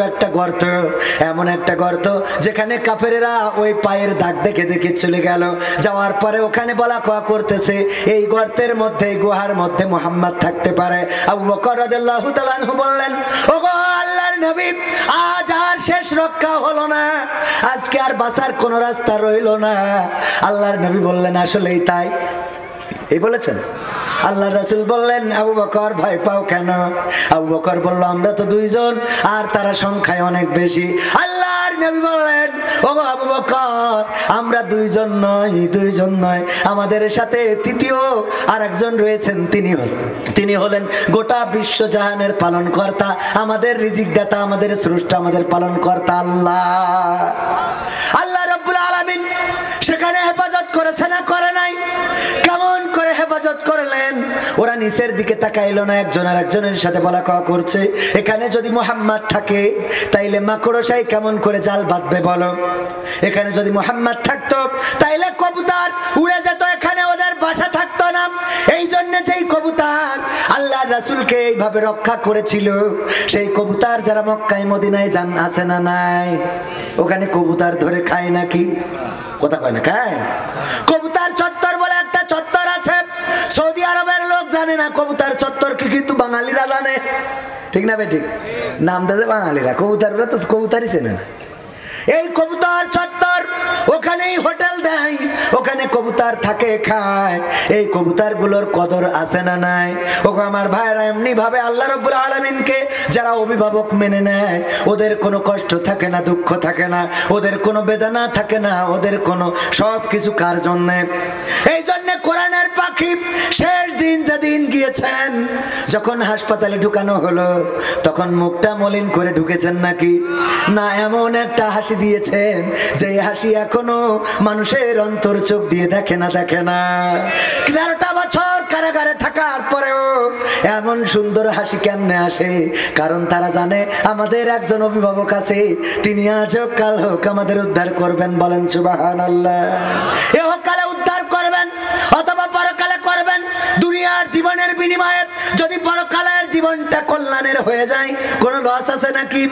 একটা গর্ত, এমন একটা গর্ত যেখানে কাফেরেরা ওই পায়ের দাগ দেখে দেখে চলে গেল। যাওয়ার পরে ওখানে বলা কোয়া করতেছে এই গর্তের মধ্যে, এই গুহার মধ্যে মুহাম্মদ থাকতে পারে। আবু বকর রাদিয়াল্লাহু তাআলা আনহু বললেন, ওগো আল্লাহর নবী, আজ আর শেষ রক্ষা হলো না, আজকে আর বাঁচার কোনো রাস্তা রইল না। আল্লাহর নবী বললেন, আসলেই তাই। এই বলেছেন। আল্লাহ রাসূল বললেন, আবু বকর ভয় পাও কেন? আবু বকর বলল, আমরা তো দুইজন আর তারা সংখ্যায় অনেক বেশি। আল্লাহর নবী বললেন, ওগো আবু বকর, আমরা দুইজন নয়, আমাদের সাথে তৃতীয় আর একজন রয়েছেন, তিনি হলেন গোটা বিশ্বজাহানের পালনকর্তা, আমাদের রিজিক দাতা, আমাদের স্রষ্টা, আমাদের পালনকর্তা আল্লাহ রাব্বুল আলামিন সেখানে হেফাজত করেছে না করে নাই? কেমন করে হেফাজত করলেন? ওরা নিচের দিকে তাকাইলো না, একজন আর একজনের সাথে বলা কওয়া করছে। এখানে যদি মুহাম্মদ থাকে তাইলে মাকড়সাই কেমন করে জাল বাঁধবে বলো? এখানে যদি মুহাম্মদ থাকতো তাইলে কবুতর উড়ে যেত, এখানে ওদের বাসা থাকতো না। এই জন্য যেই কবুতর আল্লাহর রাসূলকে এইভাবে রক্ষা করেছিল, সেই কবুতর যারা মক্কায় মদিনায় যান আছে না নাই? ওখানে কবুতর ধরে খায় নাকি? কথা কয় না, খায়। কবুতর চত্বর বলে একটা চত্বর আছে, সৌদি আরবের লোক জানে না কবুতর চত্বর কি, কিন্তু বাঙালিরা জানে। ঠিক না বেঠিক? নাম দেবে বাঙালিরা, কবুতররা তো কবুতরই চেনে না। এই কবুতর চত্বর, ওখানেই হোটেল দেয়, ওখানে কবুতর থাকে খায়। এই কবুতরগুলোর কদর আছে না নাই? ওগো আমার ভাইরা, এমনি ভাবে আল্লাহ রাব্বুল আলামিনকে যারা অভিভাবক মেনে নেয়, ওদের কোনো কষ্ট থাকে না, দুঃখ থাকে না, ওদের কোনো বেদনা থাকে না, ওদের কোনো সব কিছু কার জন্যে? এই জন্যে কোরআনের পাখি শেষ দিন যেদিন গিয়েছেন, যখন হাসপাতালে ঢুকানো হলো, তখন মুখটা মলিন করে ঢুকেছেন নাকি? না, এমন একটা হাসি দিয়েছেন যে হাসি এখনো মানুষের অন্তর চোখ দিয়ে দেখে না। 11টা বছর কারাগারে থাকার পরেও এমন সুন্দর হাসি কেমনে আসে? কারণ তারা জানে আমাদের একজন অভিভাবক আছে, তিনি আজ হোক কাল হোক আমাদের উদ্ধার করবেন। বলেন সুবহানাল্লাহ। এ হোক কালে উদ্ধার করবেন অথবা পরকালে করবেন। দুনিয়ার জীবনের বিনিময়ে যদি পরকালের জীবনটা কল্যাণের হয়ে যায়, কোনো লস আছে নাকি?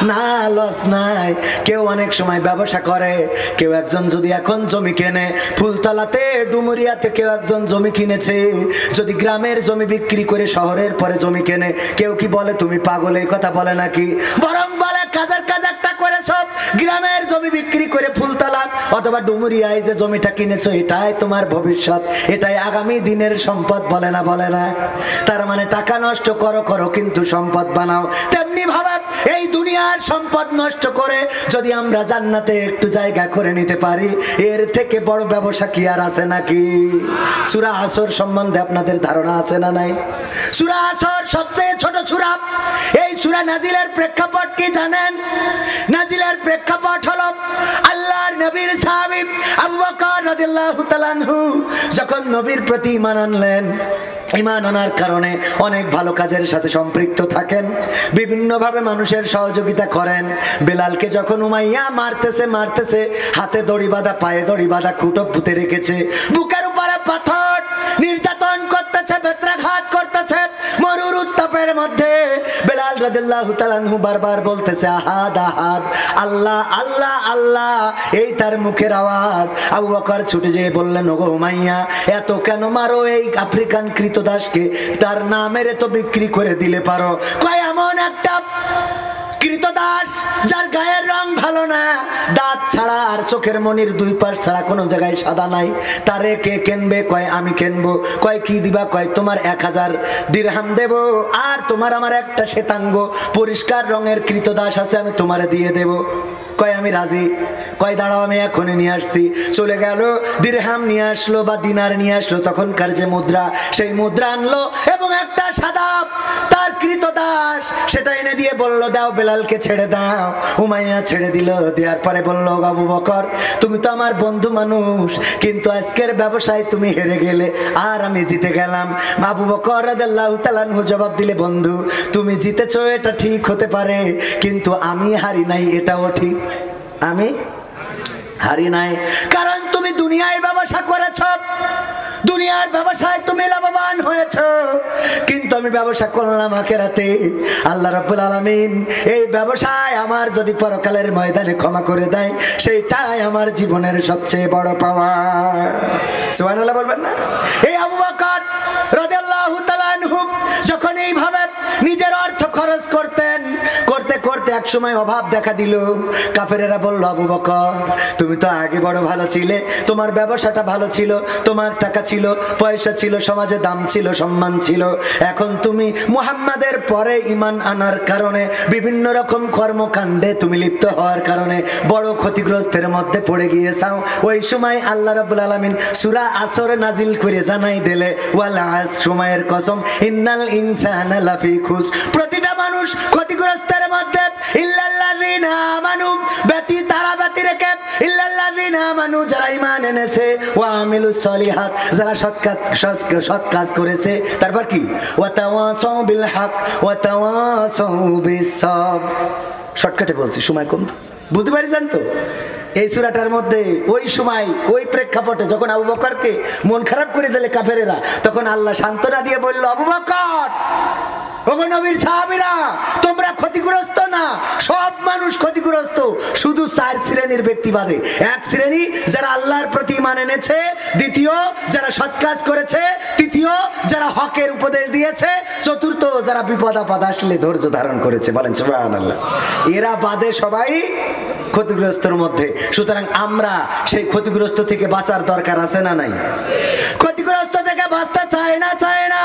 না, লস নাই। কেউ অনেক সময় ব্যবসা করে, কেউ একজন যদি এখন জমি কেনে, ফুলতলাতে ডুমুরিয়াতে কেউ একজন জমি কিনেছে, যদি গ্রামের জমি বিক্রি করে শহরের পরে জমি কেনে, কেউ কি বলে তুমি পাগল? এই কথা বলে নাকি? বরং বলে কাজার কাজারটা করে সব গ্রামের জমি বিক্রি করে ফুলতলা অথবা ডুমুরিয়ায় যে জমিটা কিনেছো, এটাই তোমার ভবিষ্যৎ, এটাই আগামী দিনের সম্পদ। বলে না? বলে না? তার মানে টাকা নষ্ট করো কিন্তু সম্পদ বানাও। তেমনি ভাবে এই দুনিয়ার সম্পদ নষ্ট করে যদি আমরা জান্নাতে একটু জায়গা করে নিতে পারি, এর থেকে বড় ব্যবসা কি আর আছে নাকি? সূরা আসর সম্বন্ধে আপনাদের ধারণা আছে না নাই? সূরা আসর সবচেয়ে ছোট সূরা। এই সূরা নাজিলের প্রেক্ষাপট কি জানেন? নাজিলের প্রেক্ষাপট হলো আল্লাহর নবীর সাহাবী আবু বকর রাদিয়াল্লাহু তাআলা আনহু যখন নবীর প্রতি ঈমান আনলেন, ঈমান আনার কারণে অনেক ভালো কাজের সাথে সম্পৃক্ত থাকেন, বিভিন্নভাবে মানুষের সহযোগিতা করেন। বেলালকে যখন উমাইয়া মারতেছে, হাতে দড়ি বাঁধা, পায়ে দড়ি বাঁধা, খুঁটো পুঁতে রেখেছে, বুকের উপরে পাথর, নির্যাতন করতেছে, বেত্রাঘাত করতেছে, মরুর উত্তাপের মধ্যে বেলাল রাদিয়াল্লাহু তাআলা আনহু বারবার বলতেছে আহাদ আহাদ, আল্লাহ আল্লাহ আল্লাহ, এই তার মুখের আওয়াজ। আবু বকর ছুটে যেয়ে বললেন, ওগো উমাইয়া, এত কেন মারো এই আফ্রিকান কৃতদাসকে? তার না মেরে তো বিক্রি করে দিলে পারো। কয় এমন একটা কৃতদাস যার গায়ের রং ভালো না, দাঁত ছাড়া আর চোখের মনির দুই পাশ ছাড়া কোনো জায়গায় সাদা নাই, তারে কে কিনবে? কয় আমি কিনবো। কয় কি দিবা? কয় তোমার 1000 দিরহাম দেব, আর তোমার আমার একটা শ্বেতাঙ্গ পরিষ্কার রঙের কৃতদাস আছে, আমি তোমারে দিয়ে দেব। কয় আমি রাজি। কয় দাঁড়াও, আমি এখনই নিয়ে আসছি। চলে গেল, দিরহাম নিয়ে আসলো বা দিনার নিয়ে আসলো, তখনকার যে মুদ্রা, সেই মুদ্রা আনলো এবং একটা সাদা তার কৃতদাস সেটা এনে দিয়ে বলল, দাও বেলালকে ছেড়ে দাও। উমাইয়া ছেড়ে দিল। দেওয়ার পরে বলল, আবু বকর, তুমি তো আমার বন্ধু মানুষ, কিন্তু আজকের ব্যবসায় তুমি হেরে গেলে আর আমি জিতে গেলাম। আবু বকর রাদিয়াল্লাহু তাআলা আনহু জবাব দিলে, বন্ধু তুমি জিতেছো এটা ঠিক হতে পারে, কিন্তু আমি হারি নাই, এটাও ঠিক। আমি হারি নাই, কারণ তুমি দুনিয়ায় ব্যবসা করেছ, দুনিয়ার ব্যবসায় তুমি লাভবান হয়েছো, কিন্তু আমি ব্যবসা করলাম আখিরাতে। আল্লাহ রাব্বুল আলামিন এই ব্যবসায় আমার যদি পরকালের ময়দানে ক্ষমা করে দেয়, সেইটাই আমার জীবনের সবচেয়ে বড় পাওয়া। সুবহানাল্লাহ বলবেন না? এই আবু বকর রাদিয়াল্লাহু তাআলা আনহু যখন এইভাবে নিজের অর্থ খরচ করতেন, করতে করতে এক সময় অভাব দেখা দিল। কাফেরেরা বলল, আবু বকর তুমি তো আগে বড় ভালো ছিলে, তোমার ব্যবসাটা ভালো ছিল, তোমার টাকা ছিল, পয়সা ছিল, সমাজে দাম ছিল, সম্মান ছিল। এখন তুমি মুহাম্মাদের পরে ঈমান আনার কারণে, বিভিন্ন রকম কর্মকাণ্ডে তুমি লিপ্ত হওয়ার কারণে বড় ক্ষতিগ্রস্তের মধ্যে পড়ে গিয়েছাও। ওই সময় আল্লাহ রাব্বুল আলামিন সূরা আসর নাজিল করে জানাই দিলে, ওয়াল আসর, সময়ের কসম, ইন্নাল ইনসানা লাফি খুস, প্রতিটা মানুষ ক্ষতিগ্রস্তের মধ্যে, ইল্লাল্লাযিনা আমানু, তারা ব্যতি রেখে, ইল্লাল্লাযিনা আমানু, যারা ঈমান এনেছে, ওয়া আমিলুস সলিহাত, যারা সৎ কাজ করেছে। তারপর কি? ওয়া তাওয়াসাউ বিল হক ওয়া তাওয়াসাউ বিস সাবর। শর্টকাটে বলছি, সময় কম তো, বুঝতে পারছেন তো? এই সূরাটার মধ্যে ওই সময় ওই প্রেক্ষাপটে যখন আবু বকরকে মন খারাপ করে দিলে কাফেরেরা, তখন আল্লাহ সান্ত্বনা দিয়ে বলল, আবু বকর, ওগো নবীর সাহাবীরা, তোমরা ক্ষতিগ্রস্ত না, সব মানুষ ক্ষতিগ্রস্ত, শুধু 4 শ্রেণীর ব্যক্তি বাদে। এক শ্রেণী যারা আল্লাহর প্রতি ঈমান এনেছে, দ্বিতীয় যারা সৎ কাজ করেছে, তৃতীয় যারা হকের উপদেশ দিয়েছে, চতুর্থ যারা বিপদ আপদ আসলে ধৈর্য ধারণ করেছে। বলেন সুবহানাল্লাহ। এরা বাদে সবাই ক্ষতিগ্রস্তর মধ্যে। সুতরাং আমরা সেই ক্ষতিগ্রস্ত থেকে বাঁচার দরকার আছে না নাই? ক্ষতিগ্রস্ত থেকে বাঁচতে চায় না?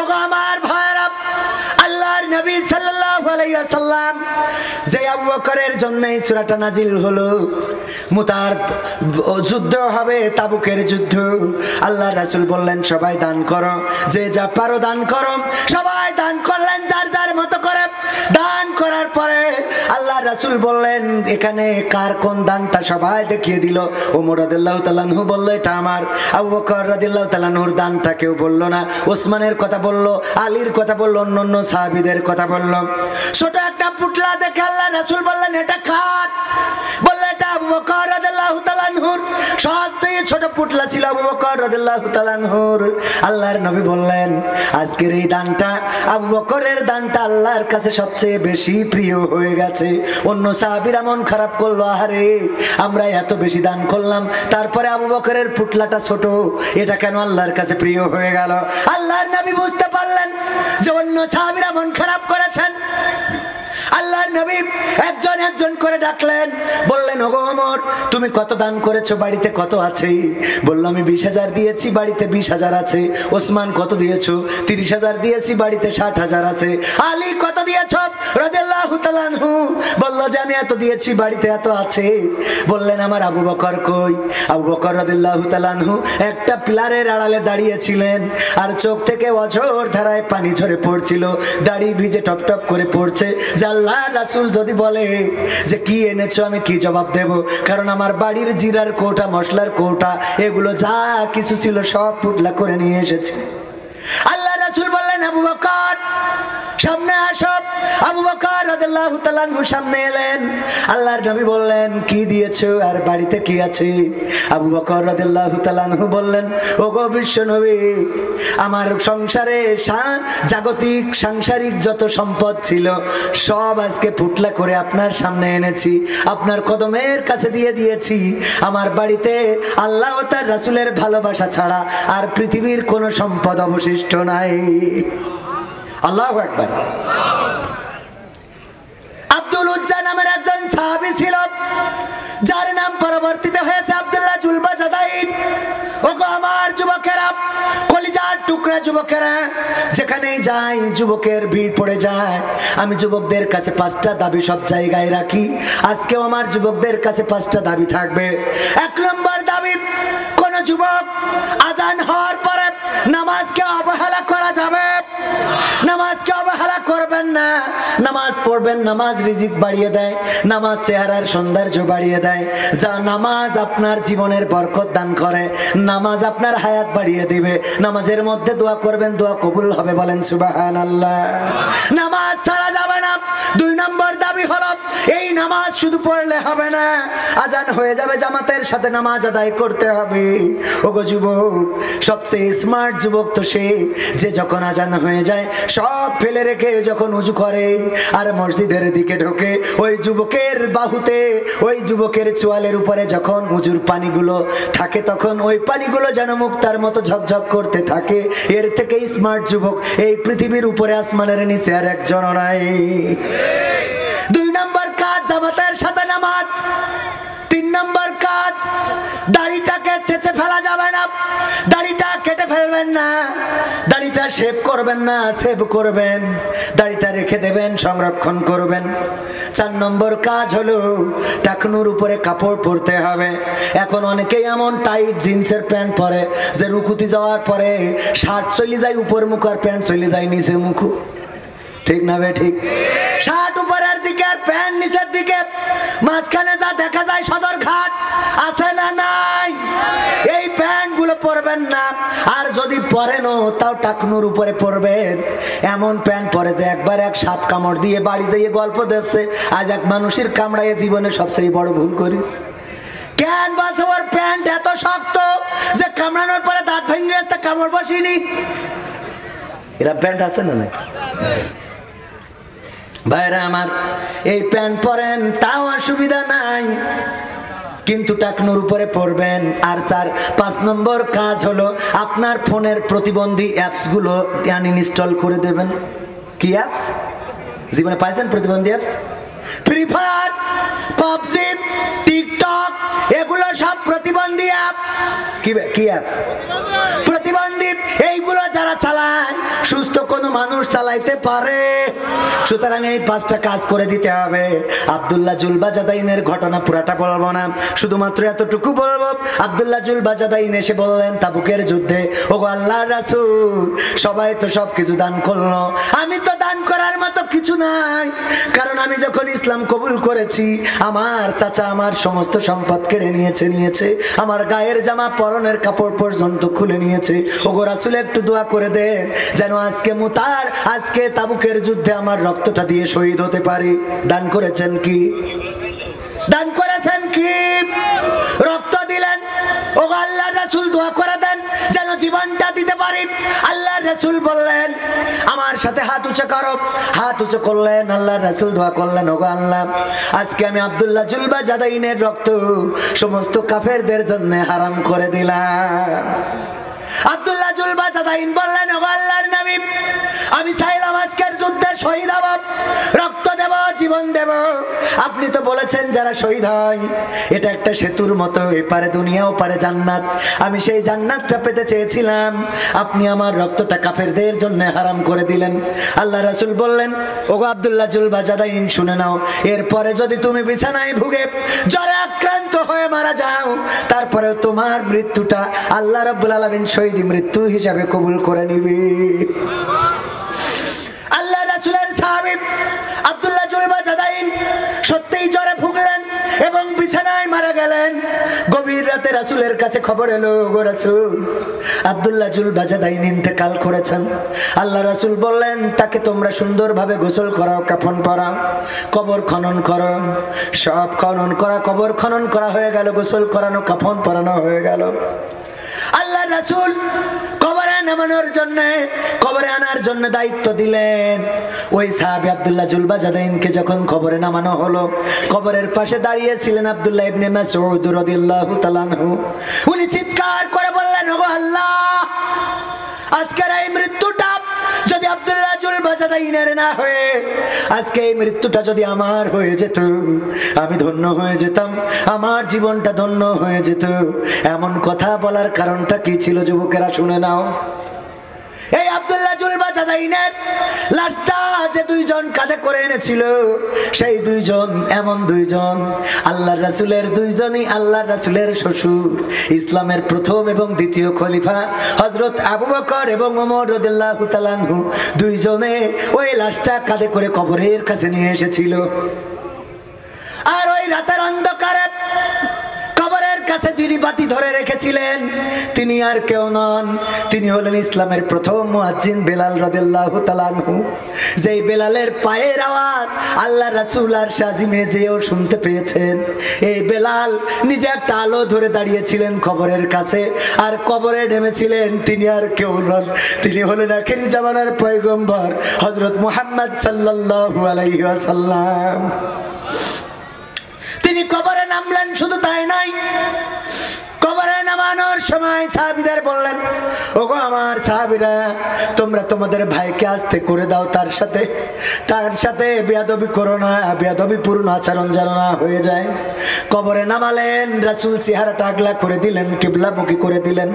ওগো আমার ভাইরা, আল্লাহর নবী সাল্লাল্লাহু আলাইহি ওয়াসাল্লাম যে আবু বকরের জন্য এই সূরাটা নাজিল হলো, মুতার যুদ্ধ হবে, তাবুকের যুদ্ধ। আল্লাহর রাসূল বললেন, সবাই দান করো, যে যা পারো দান করো। সবাই দান করলেন যার যার মতো করে। দান করার পরে আল্লাহর রাসূল বললেন, এখানে কার কোন দানটা সবাই দেখিয়ে দিল। ওমর রাদিয়াল্লাহু তাআলা আনহু বলল, এটা আমার। আবু বকর রাদিয়াল্লাহু তাআলা আনহুর দানটা কেউ বলল না। ওসমানের কথা বলল, আলীর কথা বলল, অন্যান্য সাহাবীদের কথা বলল। ছোট একটা পুটলা দেখে আল্লাহর রাসূল বললেন, এটা কার? বললেন, এটা আবু বকর রাদিয়াল্লাহু তাআলা আনহুর। সবচেয়ে ছোট পুটলা ছিল আবু বকর রাদিয়াল্লাহু তাআলা আনহুর। আল্লাহর নবী বললেন, আজকের এই দানটা, আবু বকরের দানটা আল্লাহর কাছে সবচেয়ে বেশি প্রিয় হয়ে গেছে। অন্য সাহাবীরা মন খারাপ করলো, আরে আমরা এত বেশি দান করলাম, তারপরে আবু বকরের পুটলাটা ছোট, এটা কেন আল্লাহর কাছে প্রিয় হয়ে গেল? আল্লাহর নবী বুঝতে পারলেন যে অন্য সাহাবীরা মন খারাপ করেছেন। আল্লাহর নবী একজন একজন করে ডাকলেন, বললেন, ওগো ওমর, তুমি কত দান করেছো, বাড়িতে কত আছে? বলল, আমি 20,000 দিয়েছি, বাড়িতে 20,000 আছে। ওসমান, কত দিয়েছো? 30,000 দিয়েছি, বাড়িতে 60,000 আছে। আলী, কত দিয়েছো? রাদিয়াল্লাহু তাআলা আনহু বলল যে আমি এত দিয়েছি, বাড়িতে এত আছে। বললেন, আমার আবু বকর কই? আবু বকর রাদিয়াল্লাহু তাআলা আনহু একটা পিলারের আড়ালে দাঁড়িয়েছিলেন, আর চোখ থেকে অঝোর ধারায় পানি ঝরে পড়ছিল, দাড়ি ভিজে টপ টপ করে পড়ছে। আল্লাহর রাসূল যদি বলে যে কি এনেছো, আমি কি জবাব দেব? কারণ আমার বাড়ির জিরার কৌটা, মশলার কৌটা, এগুলো যা কিছু ছিল সব পুটলা করে নিয়ে এসেছে। আল্লাহর রাসূল বললেন, আবু বকর সামনে আসো। আবু বকর রাদিয়াল্লাহু তাআলা আনহু সামনে এলেন। আল্লাহর নবী বললেন, কি দিয়েছো আর বাড়িতে কি আছে? আবু বকর রাদিয়াল্লাহু তাআলা আনহু বললেন, ওগো বিশ্ব নবী, আমার সংসারে জাগতিক সাংসারিক যত সম্পদ ছিল সব আজকে পুটলা করে আপনার সামনে এনেছি, আপনার কদমের কাছে দিয়ে দিয়েছি। আমার বাড়িতে আল্লাহ ও তার রাসূলের ভালোবাসা ছাড়া আর পৃথিবীর কোনো সম্পদ অবশিষ্ট নাই। আল্লাহু আকবার। আব্দুল উজ্জা নামের একজন সাহাবী ছিল, যার নাম পরবর্তীতে হয়েছে আব্দুল্লাহ জুলবাজাদাইন। ওগো আমার যুবকেরা, কলিজার টুকরা যুবকেরা, যেখানেই যাই যুবকের ভিড় পড়ে যায়। আমি যুবকদের কাছে 5টা দাবি সব জায়গায় রাখি। আজকেও আমার যুবকদের কাছে 5টা দাবি থাকবে। 1 নম্বর দাবি, কোন যুবক আজান হওয়ার পরে নামাজকে অবহেলা করা যাবে, নামাজকে অবহেলা করবেন না। নামাজ পড়বেন, নামাজ রিজিক বাড়িয়ে দেয়, নামাজ চেহারার সৌন্দর্য বাড়িয়ে দেয়। যা নামাজ আপনার জীবনের বরকত দান করে, নামাজ আপনার হায়াত বাড়িয়ে দিবে। নামাজের মধ্যে দোয়া করবেন, দোয়া কবুল হবে। বলেন সুবহানাল্লাহ। নামাজ ছাড়া যাবে না। 2 নম্বর দাবি হলো, এই নামাজ শুধু পড়লে হবে না, আজান হয়ে যাবে জামাতের সাথে নামাজ আদায় করতে হবে। ওগো যুবক, সবচেয়ে স্মার্ট যুবক তো সে যে যখন আজান হয়ে যায় সব ফেলে রেখে যখন উজু করে আর মসজিদের দিকে ঢোকে, ওই যুবকের বাহুতে, ওই যুবকের চোয়ালের উপরে যখন উজুর পানিগুলো থাকে তখন ওই পানিগুলো যেন মুক্তার মতো ঝকঝক করতে থাকে। এর থেকে স্মার্ট যুবক এই পৃথিবীর উপরে আসমানের নিচে আর একজন নাই। 2 নম্বর কাজ জামাতের সাথে নামাজ। 3 নম্বর কাজ, দাড়িটাকে চেঁচে ফেলা যাবে না, দাড়িটা কেটে ফেলবেন না, দাড়িটা শেভ করবেন না, সেভ করবেন, দাড়িটা রেখে দেবেন, সংরক্ষণ করবেন। 4 নম্বর কাজ হলো টাকনুর উপরে কাপড় পরতে হবে। এখন অনেকেই এমন টাইট জিন্সের প্যান্ট পরে যে রুকুতি যাওয়ার পরে শার্ট চলে যায় উপর মুখ আর প্যান্ট চলে যায় নিচে মুখ। ঠিক না বে ঠিক? শার্ট উপরের দিকে আর প্যান্ট নিচের দিকে, মাঝখানে যা দেখা যায় সদরঘাট আছে না নাই? এই প্যান্ট গুলো পরবেন না, আর যদি পরেনও তাও টাকনুর উপরে পরবেন। এমন প্যান্ট পরে যে একবার এক সাপ কামড় দিয়ে বাড়ি যেয়ে গল্প দিচ্ছে, আজ এক মানুষের কামড়াইয়ে জীবনে সবচেয়ে বড় ভুল করিস। কেন বলছে ওর প্যান্ট এত শক্ত যে কামড়ানোর পরে দাঁত ভেঙে আসতে কামড় বসিনি? এরা প্যান্ট আছে না নাই? ভাইরা আমার, এই প্যান্ট পরেন তাও অসুবিধা নাই, কিন্তু টাকনুর উপরে পড়বেন। আর 5 নম্বর কাজ হলো আপনার ফোনের প্রতিবন্ধী অ্যাপসগুলো আনইনস্টল করে দেবেন। কি অ্যাপস? জীবনে পাইছেন প্রতিবন্ধী apps? Free fire, PUBG, TikTok, এগুলো সব প্রতিবন্ধী অ্যাপ। কি অ্যাপস? প্রতিবন্ধী। এইগুলো যারা চালায় সুস্থ কোনো মানুষ চালাইতে পারে। সুতরাং এই 5টা কাজ করে দিতে হবে। আব্দুল্লাহ জুলবাজাদাইনের ঘটনা পুরাটা বলবো না, শুধুমাত্র এতটুকু বলবো। আব্দুল্লাহ জুলবাজাদাইন এসে বললেন তাবুকের যুদ্ধে, ওগো আল্লাহর রাসূল, সবাই তো সব কিছু দান করলো, আমি তো দান করার মতো কিছু নাই, কারণ আমি যখন ইসলাম কবুল করেছি আমার চাচা আমার সমস্ত সম্পদ কেড়ে নিয়েছে, আমার গায়ের জামা পরনের কাপড় পর্যন্ত খুলে নিয়েছে। ওগো রাসূল, একটু দোয়া করে দেন যেন আজকে তাবুকের যুদ্ধে আমার রক্তটা দিয়ে শহীদ হতে পারি। দান করেছেন কি? দান করেছেন কি? রক্ত দিলেন। ওগো আল্লাহর রাসূল, দোয়া করে দেন যেন জীবনটা দিতে পারি। আল্লাহর রাসূল বললেন আমার সাথে হাত উঁচু করো। হাত উঁচু করলেন, আল্লাহর রাসূল দোয়া করলেন, ওগো আল্লাহ, আজকে আমি আব্দুল্লাহ জুলবাজাদাইনের রক্ত সমস্ত কাফেরদের জন্য হারাম করে দিলাম। আব্দুল্লাহ জুলবাজাদাইন বললেন, ওগো আল্লাহর নবী, আমি চাইলাম আজকের যুদ্ধে শহীদ হব, রক্ত দেব, জীবন দেব। আপনি তো বলেছেন যারা শহীদ হয় এটা একটা সেতুর মতো, এপারে দুনিয়া ওপারে জান্নাত। আমি সেই জান্নাতটা পেতে চেয়েছিলাম, আপনি আমার রক্তটা কাফেরদের জন্য হারাম করে দিলেন। আল্লাহ রাসূল বললেন, ওগো আব্দুল্লাহ জুলবাজাদাইন, শুনে নাও, এরপরে যদি তুমি বিছানায় ভুগে জ্বরে আক্রান্ত হয়ে মারা যাও, তারপরে তোমার মৃত্যুটা আল্লাহ রাব্বুল আলামিন শহীদ মৃত্যু হিসাবে কবুল করে নিবে। আল্লাহ রাসূলের সাহাবী আব্দুল্লাহ জুলবাজাদাইন সত্যিই জ্বরে ভুগলেন এবং বিছানায় মারা গেলেন। গভীর রাতে রাসূলের কাছে খবর এলো, ওগো রাসূল, আব্দুল্লাহ জুলবাজাদাইন ইন্তেকাল করেছেন। আল্লাহ রাসূল বললেন, তাকে তোমরা সুন্দরভাবে গোসল করাও, কাফন পরাও, কবর খনন করো। সব খনন করা, কবর খনন করা হয়ে গেল, গোসল করানো, কাফন পরানো হয়ে গেল। আল্লাহ রাসূল কবরে নামানোর জন্য, কবরে আনার জন্য দায়িত্ব দিলেন। ওই সাহাবী আব্দুল্লাহ জুলবাজাদাইনকে যখন কবরে নামানো হলো, কবরের পাশে দাঁড়িয়েছিলেন আব্দুল্লাহ ইবনে মাসউদ রাদিয়াল্লাহু তাআলা আনহু। উনি চিৎকার করে বললেন, ওগো আল্লাহ, আজকের এই মৃত্যুটা যদি আব্দুল্লাহ জুলবাজাদাইনের না হয়ে আজকে এই মৃত্যুটা যদি আমার হয়ে যেত, আমি ধন্য হয়ে যেতাম, আমার জীবনটা ধন্য হয়ে যেত। এমন কথা বলার কারণটা কি ছিল যুবকেরা, শুনে নাও। এই আব্দুল্লাহ জুলবাজাদাইনের লাশটা যে 2 জন কাঁধে করে এনেছিল, সেই 2 জন এমন 2 জন আল্লাহর রাসূলের 2 জনই আল্লাহর রাসূলের শ্বশুর, ইসলামের প্রথম এবং দ্বিতীয় খলিফা হযরত আবু বকর এবং ওমর রাদিয়াল্লাহু তাআলা আনহু 2 জনে ওই লাশটা কাঁধে করে কবরের কাছে নিয়ে এসেছিল। আর ওই রাতের অন্ধকারে কবরের কাছে যিনি যিনি বাতি ধরে রেখেছিলেন তিনি আর কেউ নন, তিনি হলেন ইসলামের প্রথম মুয়াজ্জিন বেলাল রাদিয়াল্লাহু তাআলা আনহু। যেই বেলালের পায়ের আওয়াজ আল্লাহ রাসূল আর শাজিমে যেও শুনতে পেয়েছেন। এই বেলাল নিজে একটা আলো ধরে দাঁড়িয়েছিলেন কবরের কাছে, আর কবরে নেমেছিলেন তিনি আর কেউ নন, তিনি হলেন আখেরি জামানার পয়গম্বর হযরত মুহাম্মদ সাল্লাল্লাহু আলাইহি ওয়াসাল্লাম। তিনি কবরে নামলেন, শুধু তাই নয়, কবরে নামানোর সময় সাহাবীদের বললেন, ওগো আমার সাহাবীরা, তোমরা তোমাদের ভাইকে আস্তে করে দাও, তার সাথে বেয়াদবি করো না, বেয়াদবিপূর্ণ আচরণ যেন না হয়ে যায়। কবরে নামালেন, রাসূল চেহারাটা আগলা করে দিলেন, কিবলামুখী করে দিলেন,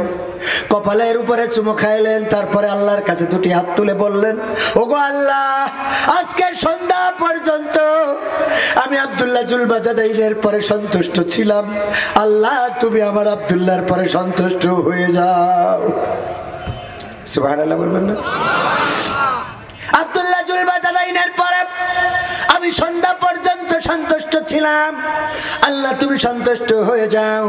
কপালের উপরে চুমু খাইলেন, তারপরে আল্লাহর কাছে দুটি হাত তুলে বললেন, ওগো আল্লাহ, আজকে সন্ধ্যা পর্যন্ত আমি আব্দুল্লাহ জুলবাজাদাইনের পরে সন্তুষ্ট ছিলাম, আল্লাহ তুমি আমার আব্দুল্লাহর পরে সন্তুষ্ট হয়ে যাও। সুবহানাল্লাহ বলবেন না? আব্দুল্লাহ জুলবাজাদাইনের পরে আমি সন্ধ্যা পর্যন্ত সন্তুষ্ট ছিলাম, আল্লাহ তুমি সন্তুষ্ট হয়ে যাও।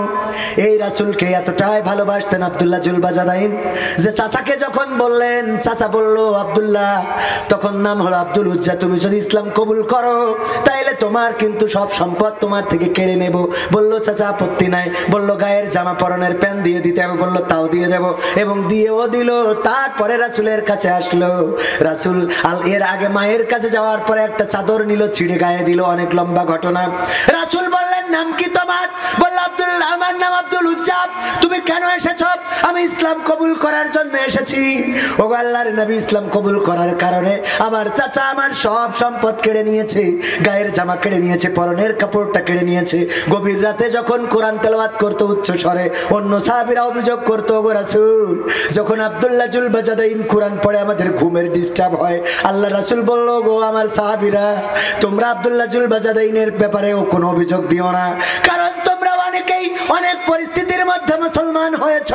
এই রাসূলকে এতটাই ভালোবাসতেন আব্দুল্লাহ জুলবাজাদাইন যে চাচাকে যখন বললেন, চাচা বলল আব্দুল্লাহ, তখন নাম হলো আব্দুল উজ্জা, তুমি যদি ইসলাম কবুল করো তাইলে তোমার কিন্তু সব সম্পদ তোমার থেকে কেড়ে নেব। বলল চাচা আপত্তি নাই, বলল গায়ের জামা পরনের প্যান দিয়ে দিতে হবে, বলল তাও দিয়ে দেব, এবং দিয়েও দিল। তারপরে রাসূলের কাছে আসলো, রাসূল এর আগে মায়ের কাছে যাওয়ার পরে একটা চাদর নিল, ছিঁড়ে গায়ে দিল, অনেক লম্বা ঘটনা। রাসূল বললেন নাম কি তোমার? বলল আব্দুল্লাহ, আমার নাম আব্দুল উজ্জা। তুমি কেন এসেছো? আমি ইসলাম কবুল করার জন্য এসেছি। ও আল্লাহর নবী, ইসলাম কবুল করার কারণে আমার চাচা আমার সব সম্পদ কেড়ে নিয়েছে, গায়ের জামা কেড়ে নিয়েছে, পরনের কাপড়টা কেড়ে নিয়েছে। গভীর রাতে যখন কোরআন তেলাওয়াত করতো উচ্চ স্বরে, অন্য সাহাবীরা অভিযোগ করতো, ওগো রাসূল, যখন আব্দুল্লাহ জুলবাজাদাইন কোরআন পড়ে আমাদের ঘুমের ডিস্টার্ব হয়। আল্লাহ রাসূল বলল, গো আমার সাহাবীরা, তোমরা আব্দুল্লাহ জুলবাজাদাইনের ব্যাপারেও কোনো অভিযোগ দিও না, কারণ তোমরা অনেকেই অনেক পরিস্থিতির মধ্যে মুসলমান হয়েছ,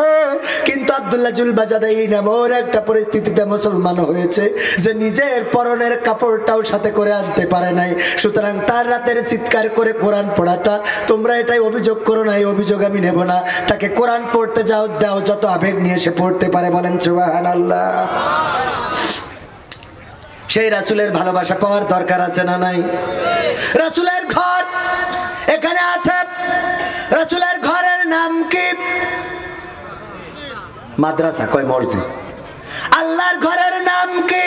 কিন্তু আব্দুল্লাহ জুলবাজাদাইন এমন একটা পরিস্থিতিতে মুসলমান হয়েছে যে নিজের পরনের কাপড়টাও সাথে করে আনতে পারে নাই। সুতরাং তার রাতের চিৎকার করে কোরআন পড়াটা তোমরা এটাই অভিযোগ করো না, এই অভিযোগ আমি নেব না। তাকে কোরআন পড়তে দাও, যত আবেগ নিয়ে সে পড়তে পারে। বলেন সুবহানাল্লাহ। সেই রাসূলের ভালোবাসা পাওয়ার দরকার আছে না নাই? রাসূলের ঘর এখানে আছে, রাসূলের ঘরের নাম কি? মাদ্রাসা কয় মসজিদ। আল্লাহর ঘরের নাম কি?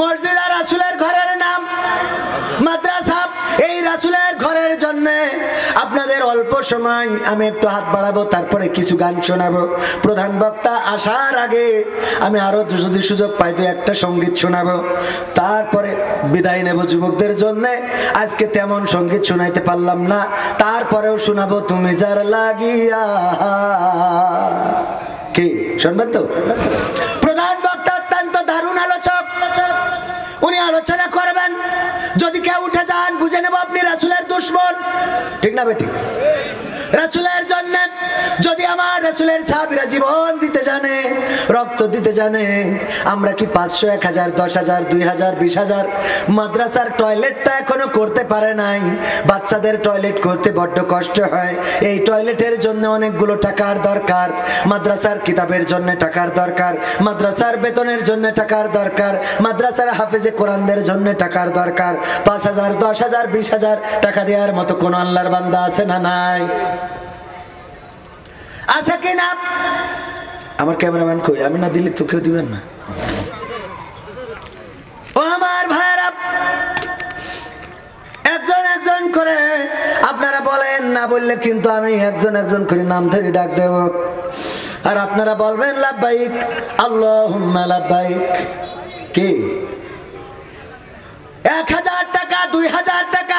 মসজিদ। আর রাসূলের ঘরের নাম মাদ্রাসা। এই রাসূলের ঘরের জন্য আপনাদের অল্প সময় আমি একটু হাত বাড়াবো, তারপরে কিছু গান শোনাবো। প্রধান বক্তা আসার আগে আমি আরো যদি সুযোগ পাই তো একটা সঙ্গীত শোনাবো, তারপরে বিদায় নেব। যুবকদের জন্য আজকে তেমন সঙ্গীত শোনাইতে পারলাম না, তারপরেও শোনাবো তুমি যার লাগিয়া। কি শুনবেন তো? প্রধান বক্তা অত্যন্ত দারুণ আলোচক, উনি আলোচনা করবেন। যদি কেউ উঠে যান বুঝে নেব আপনি রাসূলের দুশমন, ঠিক না বেঠিক? রাসূলের জন্য যদি আমার রাসূলের সাহাবীরা জীবন দিতে জানে, রক্ত দিতে জানে, আমরা কি 500, 1000, 10,000, 2000, 20,000? মাদ্রাসার টয়লেটটা এখনো করতে পারে নাই। বাচ্চাদের টয়লেট করতে বড্ড কষ্ট হয়। এই টয়লেটের জন্য অনেকগুলো টাকার দরকার, মাদ্রাসার কিতাবের জন্য টাকার দরকার, মাদ্রাসার বেতনের জন্য টাকার দরকার, মাদ্রাসার হাফেজে কোরআনদের জন্য টাকার দরকার। 5,000, 10,000, 20,000 টাকা দেওয়ার মতো কোন আল্লাহর বান্দা আছে না নাই? আছে কি না? আমার ক্যামেরাম্যান কই? আমি না দিলে তো কেউ দিবেন না। ও আমার ভাইরা, একজন একজন করে আপনারা বলেন, না বললে কিন্তু আমি একজন একজন করে নাম ধরে ডাক দেব, আর আপনারা বলবেন লাব্বাইক আল্লাহুম্মা লাব্বাইক। কি 1,000 টাকা, 2,000 টাকা,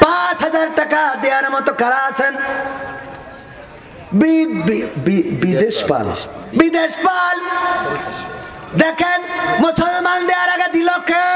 5,000 টাকা দেওয়ার মতো কারা আছেন? বিদেশ পাল। দেখেন মুসলমান দেওয়ার আগে দিল কে?